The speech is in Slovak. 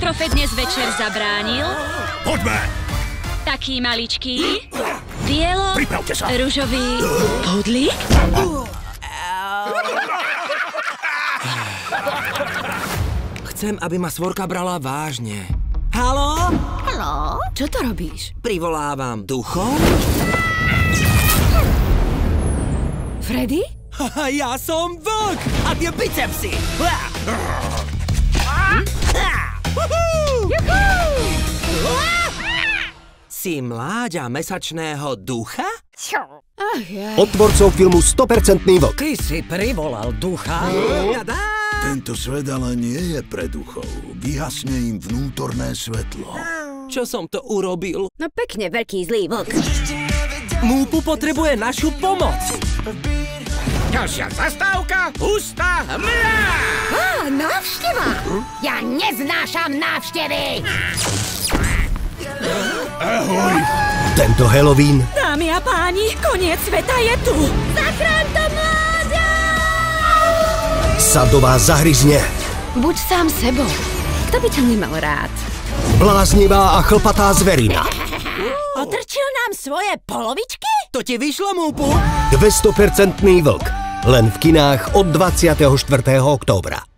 katastrofe dnes večer zabránil? Poďme! Taký maličký, bielo, ružový pudlík? Chcem, aby ma svorka brala vážne. Haló? Haló? Čo to robíš? Privolávam duchov? Freddy? Ja som vlk! A tie bicepsy! Si mláďa mesačného ducha? Od tvorcov filmu 100% vlk. Ty si privolal ducha? Tento svet ale nie je pre duchov. Vyhasne im vnútorné svetlo. Čo som to urobil? No pekne, veľký zlý vlk. Múpu potrebuje našu pomoc. Ďalšia zastávka, hustá hmla! Á, návšteva! Ja neznášam návštevy! Ahoj! Tento Halloween Dámy a páni, koniec sveta je tu! Zachráň to mláďa! sa do vás zahryzne. Buď sám sebou. Kto by ťa nemal rád? Bláznivá a chlpatá zverina. Otrčil nám svoje polovičky? To ti vyšlo, Múpu? 200% vlk. Len v kinách od 24. októbra.